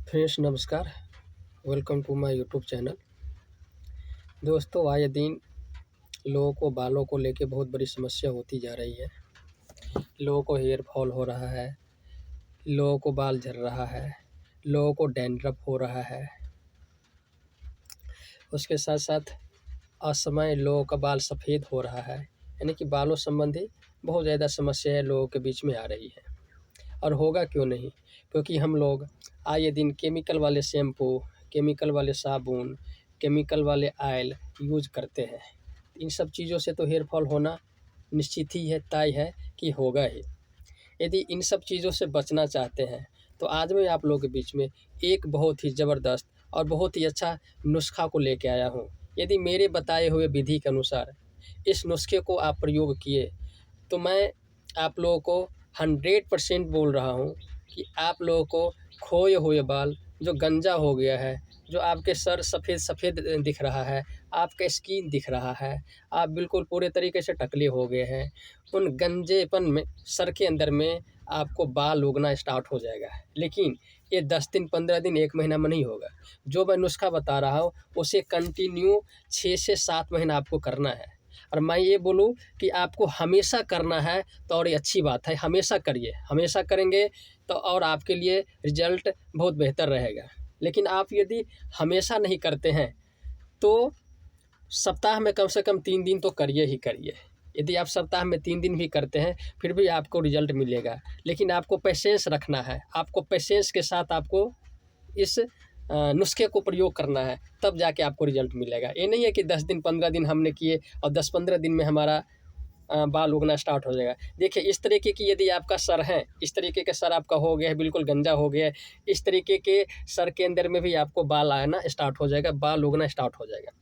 Friends नमस्कार। Welcome to my YouTube channel. दोस्तों, आए दिन लोगों को बालों को लेके बहुत बड़ी समस्या होती जा रही है। लोगों को हेयर फॉल हो रहा है, लोगों को बाल झड़ रहा है, लोगों को डैंड्रफ हो रहा है। उसके साथ साथ असमय लोगों का बाल सफ़ेद हो रहा है। यानी कि बालों संबंधी बहुत ज़्यादा समस्याएं लोगों के बीच में आ रही है। और होगा क्यों नहीं, क्योंकि हम लोग आए दिन केमिकल वाले शैम्पू, केमिकल वाले साबुन, केमिकल वाले ऑयल यूज करते हैं। इन सब चीज़ों से तो हेयर फॉल होना निश्चित ही है, तय है कि होगा ही। यदि इन सब चीज़ों से बचना चाहते हैं तो आज मैं आप लोगों के बीच में एक बहुत ही ज़बरदस्त और बहुत ही अच्छा नुस्खा को लेके आया हूँ। यदि मेरे बताए हुए विधि के अनुसार इस नुस्खे को आप प्रयोग किए तो मैं आप लोगों को 100% बोल रहा हूँ कि आप लोगों को खोए हुए बाल, जो गंजा हो गया है, जो आपके सर सफ़ेद सफ़ेद दिख रहा है, आपका स्किन दिख रहा है, आप बिल्कुल पूरे तरीके से टकले हो गए हैं, उन गंजेपन में सर के अंदर में आपको बाल उगना स्टार्ट हो जाएगा। लेकिन ये 10 दिन, 15 दिन, 1 महीना में नहीं होगा। जो मैं नुस्खा बता रहा हूँ उसे कंटिन्यू 6 से 7 महीना आपको करना है। और मैं ये बोलूँ कि आपको हमेशा करना है तो और ये अच्छी बात है, हमेशा करिए। हमेशा करेंगे तो और आपके लिए रिज़ल्ट बहुत बेहतर रहेगा। लेकिन आप यदि हमेशा नहीं करते हैं तो सप्ताह में कम से कम 3 दिन तो करिए ही करिए। यदि आप सप्ताह में 3 दिन भी करते हैं फिर भी आपको रिज़ल्ट मिलेगा। लेकिन आपको पेशेंस रखना है, आपको पेशेंस के साथ आपको इस नुस्खे को प्रयोग करना है, तब जाके आपको रिज़ल्ट मिलेगा। ये नहीं है कि 10 दिन 15 दिन हमने किए और 10-15 दिन में हमारा बाल उगना स्टार्ट हो जाएगा। देखिए, इस तरीके की यदि आपका सर है, इस तरीके का सर आपका हो गया है, बिल्कुल गंजा हो गया है, इस तरीके के सर के अंदर में भी आपको बाल आना स्टार्ट हो जाएगा, बाल उगना स्टार्ट हो जाएगा।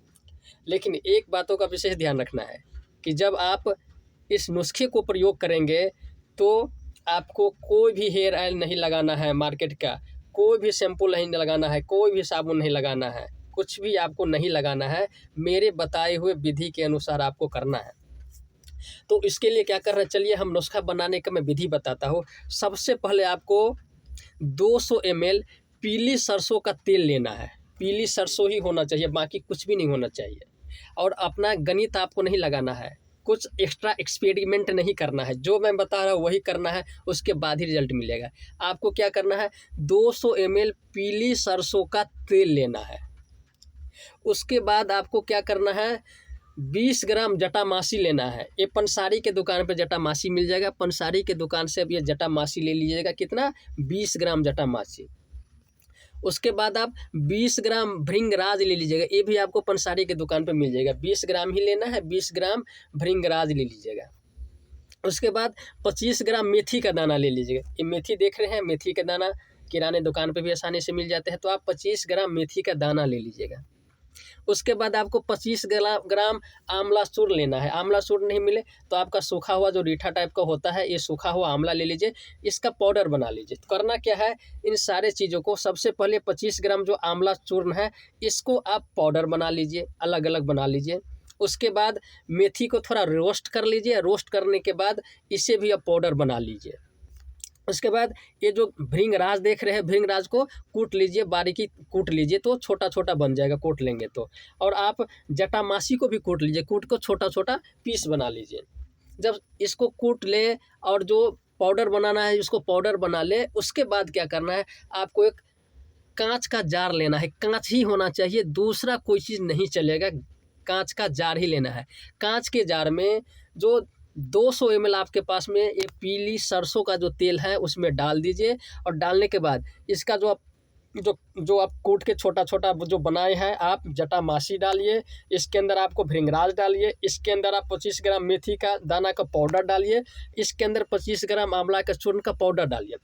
लेकिन एक बातों का विशेष ध्यान रखना है कि जब आप इस नुस्खे को प्रयोग करेंगे तो आपको कोई भी हेयर ऑयल नहीं लगाना है मार्केट का, कोई भी शैम्पू नहीं लगाना है, कोई भी साबुन नहीं लगाना है, कुछ भी आपको नहीं लगाना है। मेरे बताए हुए विधि के अनुसार आपको करना है। तो इसके लिए क्या करना है, चलिए हम नुस्खा बनाने का मैं विधि बताता हूँ। सबसे पहले आपको 200 ml पीली सरसों का तेल लेना है। पीली सरसों ही होना चाहिए, बाकी कुछ भी नहीं होना चाहिए। और अपना गणित आपको नहीं लगाना है, कुछ एक्स्ट्रा एक्सपेरिमेंट नहीं करना है, जो मैं बता रहा हूँ वही करना है, उसके बाद ही रिजल्ट मिलेगा। आपको क्या करना है, 200 ml पीली सरसों का तेल लेना है। उसके बाद आपको क्या करना है, 20 ग्राम जटामासी लेना है। ये पंसारी के दुकान पे जटामासी मिल जाएगा, पंसारी के दुकान से अब ये जटामासी ले लीजिएगा। कितना, 20 ग्राम जटामासी। उसके बाद आप 20 ग्राम भृंगराज ले लीजिएगा, ये भी आपको पंसारी के दुकान पे मिल जाएगा। 20 ग्राम ही लेना है, 20 ग्राम भृंगराज ले लीजिएगा। उसके बाद 25 ग्राम मेथी का दाना ले लीजिएगा। ये मेथी देख रहे हैं, मेथी का दाना किराने दुकान पे भी आसानी से मिल जाते हैं, तो आप 25 ग्राम मेथी का दाना ले लीजिएगा। उसके बाद आपको 25 ग्राम आंवला चूर्ण लेना है। आंवला चूर्ण नहीं मिले तो आपका सूखा हुआ जो रीठा टाइप का होता है, ये सूखा हुआ आंवला ले लीजिए, इसका पाउडर बना लीजिए। तो करना क्या है, इन सारे चीज़ों को सबसे पहले 25 ग्राम जो आंवला चूर्ण है इसको आप पाउडर बना लीजिए, अलग अलग बना लीजिए। उसके बाद मेथी को थोड़ा रोस्ट कर लीजिए, रोस्ट करने के बाद इसे भी आप पाउडर बना लीजिए। उसके बाद ये जो भृंगराज देख रहे हैं, भृंगराज को कूट लीजिए, बारीकी कूट लीजिए तो छोटा छोटा बन जाएगा, कूट लेंगे तो। और आप जटामासी को भी कूट लीजिए, कूट को छोटा छोटा पीस बना लीजिए। जब इसको कूट ले और जो पाउडर बनाना है इसको पाउडर बना ले, उसके बाद क्या करना है, आपको एक कांच का जार लेना है। कांच ही होना चाहिए, दूसरा कोई चीज़ नहीं चलेगा, कांच का जार ही लेना है। कांच के जार में जो 200 ml आपके पास में ये पीली सरसों का जो तेल है उसमें डाल दीजिए। और डालने के बाद इसका जो आप कूट के छोटा छोटा जो बनाए हैं आप जटामासी डालिए, इसके अंदर आपको भृंगराज डालिए, इसके अंदर आप 25 ग्राम मेथी का दाना का पाउडर डालिए, इसके अंदर 25 ग्राम आंवला का चूर्ण का पाउडर डालिए।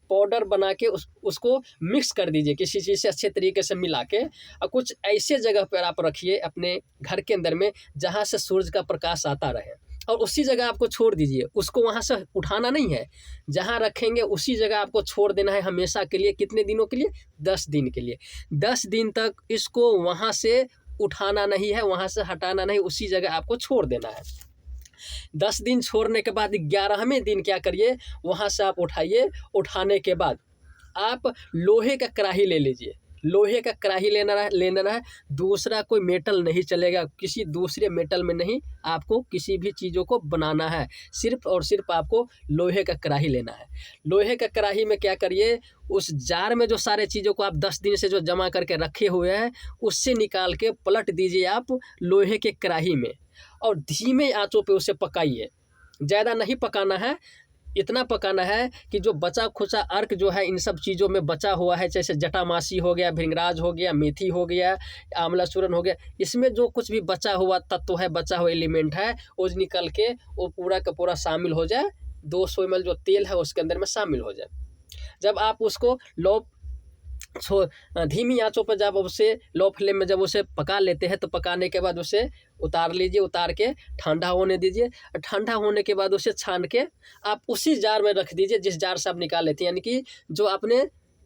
पाउडर बना के उसको मिक्स कर दीजिए किसी चीज़ से अच्छे तरीके से मिला के, और कुछ ऐसे जगह पर आप रखिए अपने घर के अंदर में जहाँ से सूरज का प्रकाश आता रहे, और उसी जगह आपको छोड़ दीजिए। उसको वहाँ से उठाना नहीं है, जहाँ रखेंगे उसी जगह आपको छोड़ देना है हमेशा के लिए। कितने दिनों के लिए, 10 दिन के लिए। 10 दिन तक इसको वहाँ से उठाना नहीं है, वहाँ से हटाना नहीं, उसी जगह आपको छोड़ देना है। 10 दिन छोड़ने के बाद 11वें दिन क्या करिए, वहाँ से आप उठाइए। उठाने के बाद आप लोहे का कढ़ाई ले लीजिए, लोहे का कढ़ाई लेना है, दूसरा कोई मेटल नहीं चलेगा, किसी दूसरे मेटल में नहीं आपको किसी भी चीज़ों को बनाना है, सिर्फ़ और सिर्फ आपको लोहे का कढ़ाई लेना है। लोहे का कढ़ाई में क्या करिए, उस जार में जो सारे चीज़ों को आप 10 दिन से जो जमा करके रखे हुए हैं, उससे निकाल के पलट दीजिए आप लोहे के कढ़ाई में और धीमे आँचों पे उसे पकाइए। ज़्यादा नहीं पकाना है, इतना पकाना है कि जो बचा खुचा अर्क जो है इन सब चीज़ों में बचा हुआ है, जैसे जटामासी हो गया, भृंगराज हो गया, मेथी हो गया, आंवला चूर्ण हो गया, इसमें जो कुछ भी बचा हुआ तत्व है, बचा हुआ एलिमेंट है, वो निकल के वो पूरा का पूरा शामिल हो जाए, 200 ml जो तेल है उसके अंदर में शामिल हो जाए। जब आप उसको धीमी आंचों पर जब उसे लो फ्लेम में जब उसे पका लेते हैं, तो पकाने के बाद उसे उतार लीजिए, उतार के ठंडा होने दीजिए। ठंडा होने के बाद उसे छान के आप उसी जार में रख दीजिए जिस जार से आप निकाल लेते हैं, यानी कि जो आपने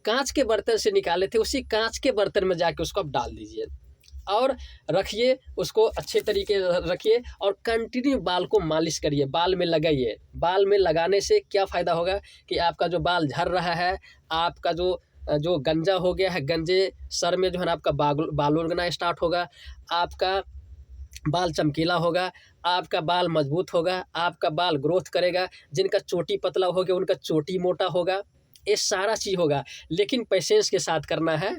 कांच के बर्तन से निकाले थे उसी कांच के बर्तन में जाके उसको आप डाल दीजिए और रखिए, उसको अच्छे तरीके से रखिए और कंटिन्यू बाल को मालिश करिए, बाल में लगाइए। बाल में लगाने से क्या फ़ायदा होगा कि आपका जो बाल झड़ रहा है, आपका जो गंजा हो गया है, गंजे सर में जो है ना आपका बाल उगना स्टार्ट होगा, आपका बाल चमकीला होगा, आपका बाल मजबूत होगा, आपका बाल ग्रोथ करेगा, जिनका चोटी पतला हो गया उनका चोटी मोटा होगा, ये सारा चीज़ होगा। लेकिन पेशेंस के साथ करना है,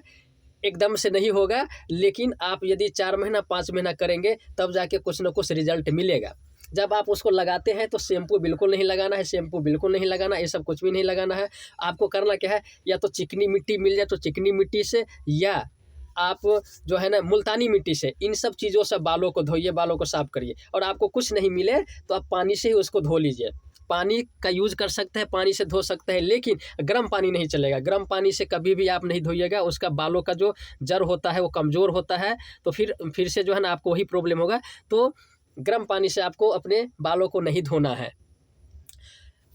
एकदम से नहीं होगा, लेकिन आप यदि 4 महीना 5 महीना करेंगे तब जाके कुछ ना कुछ रिजल्ट मिलेगा। जब आप उसको लगाते हैं तो शैम्पू बिल्कुल नहीं लगाना है, शैम्पू बिल्कुल नहीं लगाना, ये सब कुछ भी नहीं लगाना है। आपको करना क्या है, या तो चिकनी मिट्टी मिल जाए तो चिकनी मिट्टी से, या आप जो है ना मुल्तानी मिट्टी से, इन सब चीज़ों से बालों को धोइए, बालों को साफ़ करिए। और आपको कुछ नहीं मिले तो आप पानी से ही उसको धो लीजिए। पानी का यूज़ कर सकते हैं, पानी से धो सकते हैं, लेकिन गर्म पानी नहीं चलेगा। गर्म पानी से कभी भी आप नहीं धोइएगा, उसका बालों का जो जड़ होता है वो कमज़ोर होता है, तो फिर से जो है ना आपको वही प्रॉब्लम होगा। तो गर्म पानी से आपको अपने बालों को नहीं धोना है।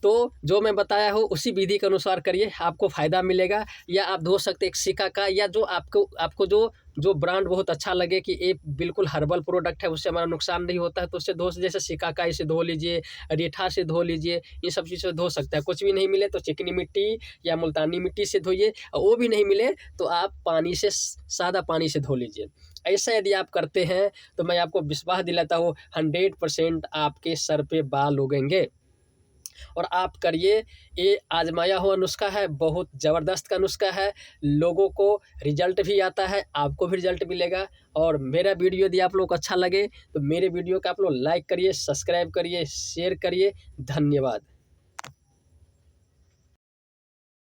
तो जो मैं बताया हूँ उसी विधि के अनुसार करिए, आपको फ़ायदा मिलेगा। या आप धो सकते हैं एक सिका का, या जो आपको जो ब्रांड बहुत अच्छा लगे कि ये बिल्कुल हर्बल प्रोडक्ट है, उससे हमारा नुकसान नहीं होता है, तो उससे जैसे सिकाकाई से धो लीजिए, रीठा से धो लीजिए, ये सब चीज़ से धो सकते हैं। कुछ भी नहीं मिले तो चिकनी मिट्टी या मुल्तानी मिट्टी से धोइए, और वो भी नहीं मिले तो आप पानी से, सादा पानी से धो लीजिए। ऐसा यदि आप करते हैं तो मैं आपको विश्वास दिलाता हूँ 100% आपके सर पे बाल उगेंगे। और आप करिए, ये आजमाया हुआ नुस्खा है, बहुत ज़बरदस्त का नुस्खा है, लोगों को रिजल्ट भी आता है, आपको भी रिजल्ट मिलेगा। और मेरा वीडियो यदि आप लोग को अच्छा लगे तो मेरे वीडियो को आप लोग लाइक करिए, सब्सक्राइब करिए, शेयर करिए। धन्यवाद।